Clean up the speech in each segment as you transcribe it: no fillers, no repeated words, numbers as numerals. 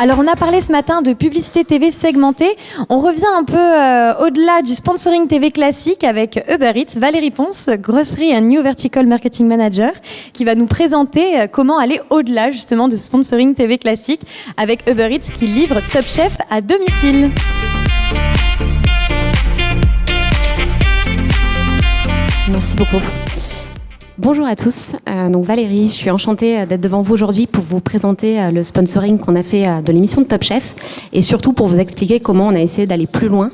Alors, on a parlé ce matin de publicité TV segmentée. On revient un peu au-delà du sponsoring TV classique avec Uber Eats. Valérie Ponce, Grocery and New Vertical Marketing Manager, qui va nous présenter comment aller au-delà justement de sponsoring TV classique avec Uber Eats qui livre Top Chef à domicile. Merci beaucoup. Bonjour à tous, donc Valérie, je suis enchantée d'être devant vous aujourd'hui pour vous présenter le sponsoring qu'on a fait de l'émission de Top Chef et surtout pour vous expliquer comment on a essayé d'aller plus loin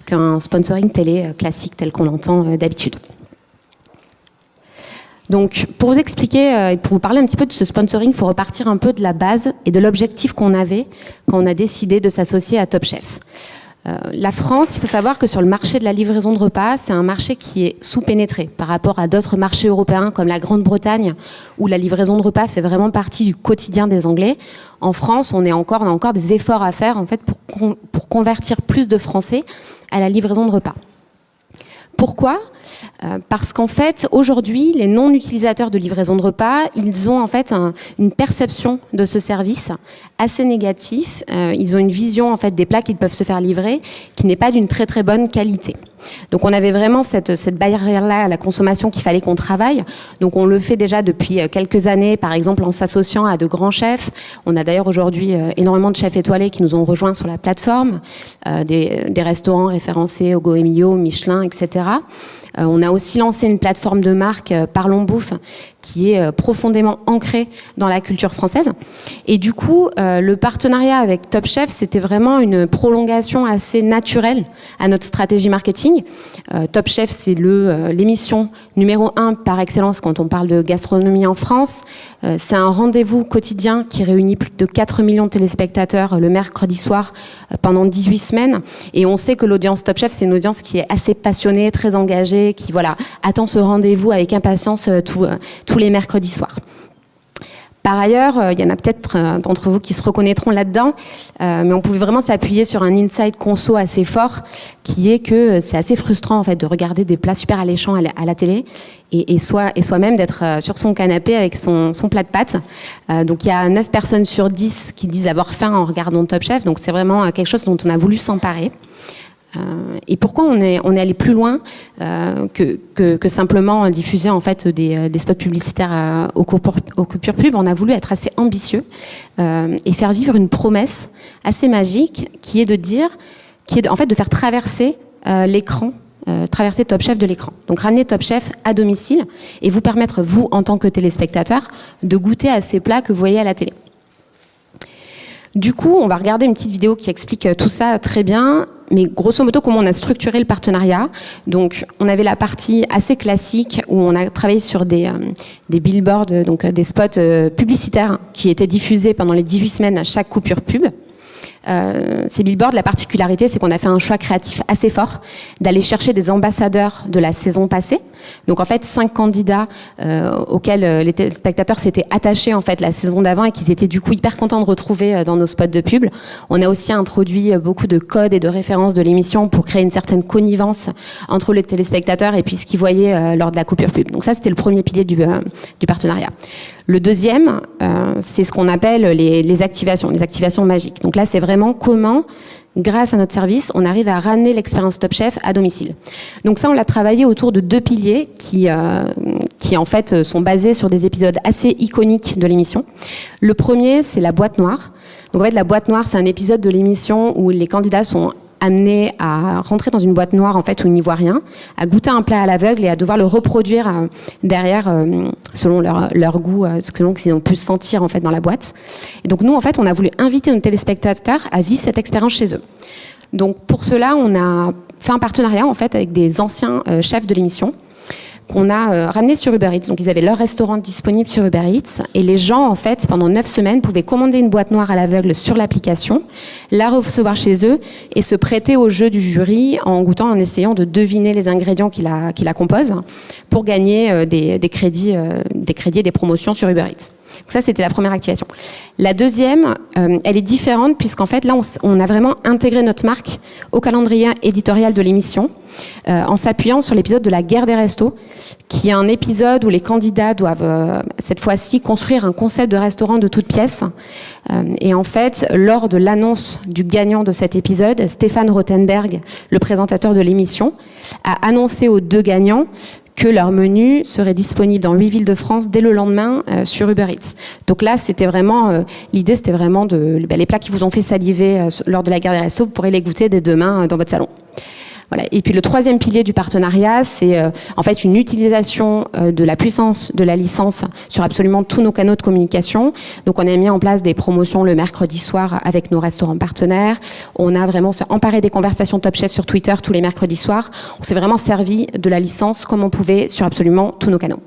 qu'un sponsoring télé classique tel qu'on l'entend d'habitude. Donc pour vous expliquer et pour vous parler un petit peu de ce sponsoring, il faut repartir un peu de la base et de l'objectif qu'on avait quand on a décidé de s'associer à Top Chef. La France, il faut savoir que sur le marché de la livraison de repas, c'est un marché qui est sous-pénétré par rapport à d'autres marchés européens comme la Grande-Bretagne, où la livraison de repas fait vraiment partie du quotidien des Anglais. En France, on a encore des efforts à faire en fait, pour convertir plus de Français à la livraison de repas. Pourquoi ? Parce qu'en fait, aujourd'hui, les non-utilisateurs de livraison de repas, ils ont en fait une perception de ce service assez négative. Ils ont une vision en fait des plats qu'ils peuvent se faire livrer qui n'est pas d'une très très bonne qualité. Donc on avait vraiment cette barrière-là à la consommation qu'il fallait qu'on travaille. Donc on le fait déjà depuis quelques années, par exemple en s'associant à de grands chefs. On a d'ailleurs aujourd'hui énormément de chefs étoilés qui nous ont rejoints sur la plateforme, des restaurants référencés au Goemio, Michelin, etc. On a aussi lancé une plateforme de marque, Parlons Bouffe, qui est profondément ancrée dans la culture française. Et du coup, le partenariat avec Top Chef, c'était vraiment une prolongation assez naturelle à notre stratégie marketing. Top Chef, c'est l'émission numéro 1 par excellence quand on parle de gastronomie en France. C'est un rendez-vous quotidien qui réunit plus de 4 millions de téléspectateurs le mercredi soir pendant 18 semaines. Et on sait que l'audience Top Chef, c'est une audience qui est assez passionnée, très engagée, qui attend ce rendez-vous avec impatience tous les mercredis soirs. Par ailleurs, il y en a peut-être d'entre vous qui se reconnaîtront là-dedans, mais on pouvait vraiment s'appuyer sur un insight conso assez fort, qui est que c'est assez frustrant en fait de regarder des plats super alléchants à la télé et soi-même d'être sur son canapé avec son plat de pâtes. Donc il y a 9 personnes sur 10 qui disent avoir faim en regardant Top Chef, donc c'est vraiment quelque chose dont on a voulu s'emparer. Et pourquoi on est allé plus loin que simplement diffuser en fait des spots publicitaires aux coupures pub. On a voulu être assez ambitieux et faire vivre une promesse assez magique qui est de faire traverser l'écran, traverser Top Chef de l'écran. Donc ramener Top Chef à domicile et vous permettre, vous en tant que téléspectateur, de goûter à ces plats que vous voyez à la télé. Du coup, on va regarder une petite vidéo qui explique tout ça très bien, mais grosso modo, comment on a structuré le partenariat. Donc, on avait la partie assez classique où on a travaillé sur des billboards, donc des spots publicitaires qui étaient diffusés pendant les 18 semaines à chaque coupure pub. Ces billboards, la particularité, c'est qu'on a fait un choix créatif assez fort d'aller chercher des ambassadeurs de la saison passée. Donc en fait, 5 candidats auxquels les téléspectateurs s'étaient attachés en fait la saison d'avant et qu'ils étaient du coup hyper contents de retrouver dans nos spots de pub. On a aussi introduit beaucoup de codes et de références de l'émission pour créer une certaine connivence entre les téléspectateurs et puis ce qu'ils voyaient lors de la coupure pub. Donc ça, c'était le premier pilier du partenariat. Le deuxième, c'est ce qu'on appelle les activations magiques. Donc là, c'est vraiment comment, grâce à notre service, on arrive à ramener l'expérience Top Chef à domicile. Donc ça, on l'a travaillé autour de 2 piliers qui en fait sont basés sur des épisodes assez iconiques de l'émission. Le premier, c'est la boîte noire. Donc en fait, la boîte noire, c'est un épisode de l'émission où les candidats sont amenés à rentrer dans une boîte noire en fait où ils n'y voient rien, à goûter un plat à l'aveugle et à devoir le reproduire derrière selon leur goût, selon ce qu'ils ont pu sentir en fait dans la boîte. Et donc nous en fait on a voulu inviter nos téléspectateurs à vivre cette expérience chez eux. Donc pour cela on a fait un partenariat en fait avec des anciens chefs de l'émission qu'on a ramenés sur Uber Eats. Donc ils avaient leur restaurant disponible sur Uber Eats et les gens en fait pendant 9 semaines pouvaient commander une boîte noire à l'aveugle sur l'application, la recevoir chez eux et se prêter au jeu du jury en goûtant, en essayant de deviner les ingrédients qui la composent pour gagner des crédits et des promotions sur Uber Eats. Donc ça, c'était la première activation. La deuxième, elle est différente puisqu'en fait, là, on a vraiment intégré notre marque au calendrier éditorial de l'émission en s'appuyant sur l'épisode de la guerre des restos, qui est un épisode où les candidats doivent, cette fois-ci, construire un concept de restaurant de toutes pièces. Et en fait, lors de l'annonce du gagnant de cet épisode, Stéphane Rothenberg, le présentateur de l'émission, a annoncé aux 2 gagnants que leur menu serait disponible dans 8 villes de France dès le lendemain sur Uber Eats. Donc là, c'était vraiment l'idée, c'était vraiment les plats qui vous ont fait saliver lors de la guerre des restos, vous pourrez les goûter dès demain dans votre salon. Voilà. Et puis le troisième pilier du partenariat, c'est en fait une utilisation de la puissance de la licence sur absolument tous nos canaux de communication. Donc on a mis en place des promotions le mercredi soir avec nos restaurants partenaires. On a vraiment emparé des conversations Top Chef sur Twitter tous les mercredis soirs. On s'est vraiment servi de la licence comme on pouvait sur absolument tous nos canaux.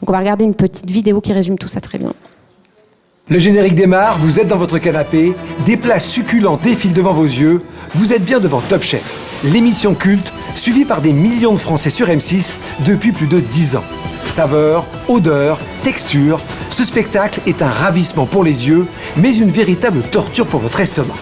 Donc on va regarder une petite vidéo qui résume tout ça très bien. Le générique démarre, vous êtes dans votre canapé, des plats succulents défilent devant vos yeux, vous êtes bien devant Top Chef, l'émission culte suivie par des millions de Français sur M6 depuis plus de 10 ans. Saveurs, odeurs, textures, ce spectacle est un ravissement pour les yeux, mais une véritable torture pour votre estomac.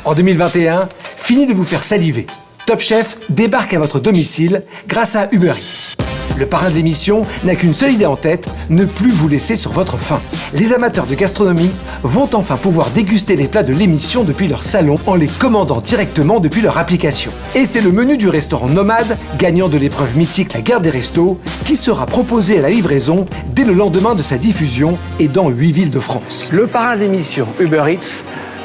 En 2021, fini de vous faire saliver. Top Chef débarque à votre domicile grâce à Uber Eats. Le parrain de l'émission n'a qu'une seule idée en tête, ne plus vous laisser sur votre faim. Les amateurs de gastronomie vont enfin pouvoir déguster les plats de l'émission depuis leur salon en les commandant directement depuis leur application. Et c'est le menu du restaurant Nomade, gagnant de l'épreuve mythique La Guerre des Restos, qui sera proposé à la livraison dès le lendemain de sa diffusion et dans 8 villes de France. Le parrain de l'émission, Uber Eats,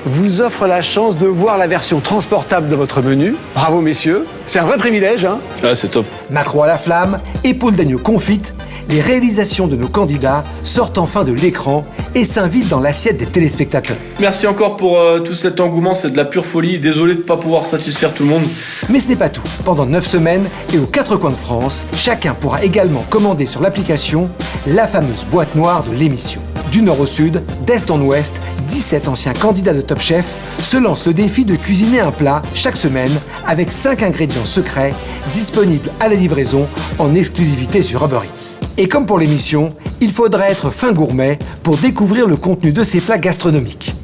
vous offre la chance de voir la version transportable de votre menu. Bravo messieurs, c'est un vrai privilège, hein ? Ah, c'est top. Maquereau à la flamme, épaules d'agneau confites, les réalisations de nos candidats sortent enfin de l'écran et s'invitent dans l'assiette des téléspectateurs. Merci encore pour tout cet engouement, c'est de la pure folie. Désolé de ne pas pouvoir satisfaire tout le monde. Mais ce n'est pas tout. Pendant 9 semaines et aux 4 coins de France, chacun pourra également commander sur l'application la fameuse boîte noire de l'émission. Du nord au sud, d'est en ouest, 17 anciens candidats de Top Chef se lancent le défi de cuisiner un plat chaque semaine avec 5 ingrédients secrets disponibles à la livraison en exclusivité sur Uber Eats. Et comme pour l'émission, il faudra être fin gourmet pour découvrir le contenu de ces plats gastronomiques.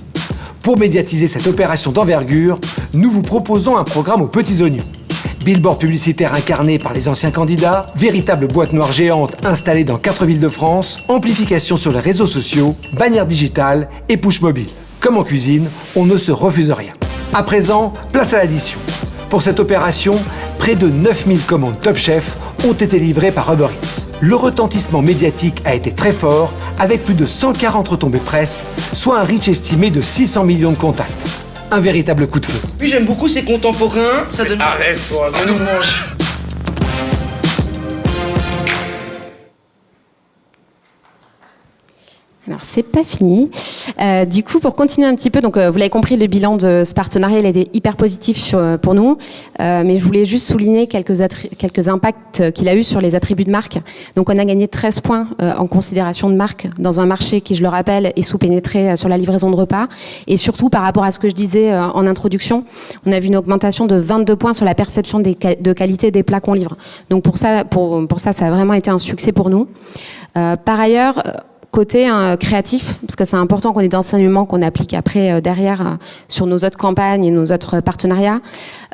Pour médiatiser cette opération d'envergure, nous vous proposons un programme aux petits oignons. Billboard publicitaire incarné par les anciens candidats, véritable boîte noire géante installée dans 4 villes de France, amplification sur les réseaux sociaux, bannière digitale et push mobile. Comme en cuisine, on ne se refuse rien. À présent, place à l'addition. Pour cette opération, près de 9000 commandes Top Chef ont été livrées par Uber Eats. Le retentissement médiatique a été très fort, avec plus de 140 retombées presse, soit un reach estimé de 600 millions de contacts. Un véritable coup de feu. Puis j'aime beaucoup ces contemporains, ça donne... Arrête, toi, ne nous mange. Alors, c'est pas fini. Du coup, pour continuer un petit peu, donc vous l'avez compris, le bilan de ce partenariat, il a été hyper positif pour nous. Mais je voulais juste souligner quelques impacts qu'il a eu sur les attributs de marque. Donc, on a gagné 13 points en considération de marque dans un marché qui, je le rappelle, est sous-pénétré sur la livraison de repas. Et surtout, par rapport à ce que je disais en introduction, on a vu une augmentation de 22 points sur la perception de qualité des plats qu'on livre. Donc, pour ça, ça a vraiment été un succès pour nous. Par ailleurs, côté créatif, parce que c'est important qu'on ait d'enseignements qu'on applique après derrière sur nos autres campagnes et nos autres partenariats.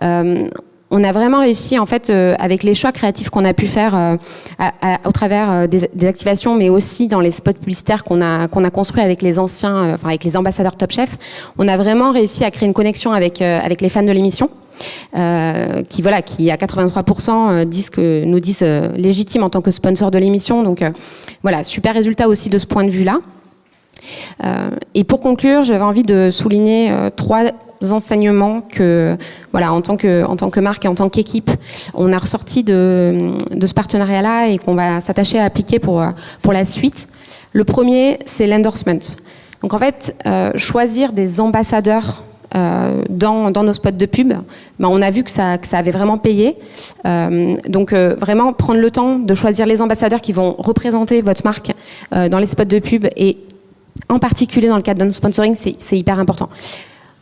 On a vraiment réussi en fait avec les choix créatifs qu'on a pu faire au travers des activations, mais aussi dans les spots publicitaires qu'on a construits avec les anciens, avec les ambassadeurs Top Chef. On a vraiment réussi à créer une connexion avec les fans de l'émission. Qui à 83% nous disent légitimes en tant que sponsor de l'émission. Donc voilà, super résultat aussi de ce point de vue-là. Et pour conclure, j'avais envie de souligner 3 enseignements que, voilà, en tant que marque et en tant qu'équipe, on a ressorti de ce partenariat-là et qu'on va s'attacher à appliquer pour la suite. Le premier, c'est l'endorsement. Donc en fait, choisir des ambassadeurs dans nos spots de pub, on a vu que ça avait vraiment payé. Donc vraiment prendre le temps de choisir les ambassadeurs qui vont représenter votre marque dans les spots de pub et en particulier dans le cadre d'un sponsoring, c'est hyper important.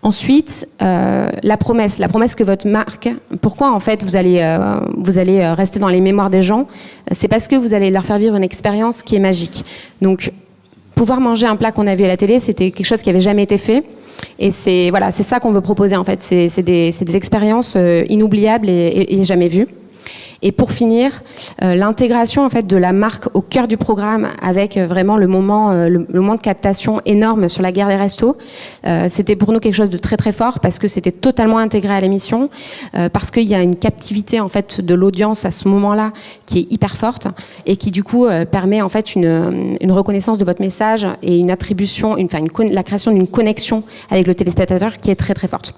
Ensuite, la promesse que votre marque, pourquoi en fait vous allez rester dans les mémoires des gens, c'est parce que vous allez leur faire vivre une expérience qui est magique. Donc pouvoir manger un plat qu'on a vu à la télé, c'était quelque chose qui avait jamais été fait. Et c'est ça qu'on veut proposer en fait. C'est des expériences inoubliables et jamais vues. Et pour finir, l'intégration en fait de la marque au cœur du programme avec vraiment le moment de captation énorme sur la guerre des restos, c'était pour nous quelque chose de très très fort parce que c'était totalement intégré à l'émission, parce qu'il y a une captivité en fait de l'audience à ce moment-là qui est hyper forte et qui du coup permet en fait une reconnaissance de votre message et une attribution, la création d'une connexion avec le téléspectateur qui est très très forte.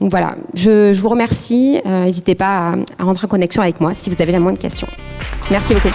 Donc voilà, je vous remercie. N'hésitez pas à rentrer en connexion avec moi si vous avez la moindre question. Merci beaucoup.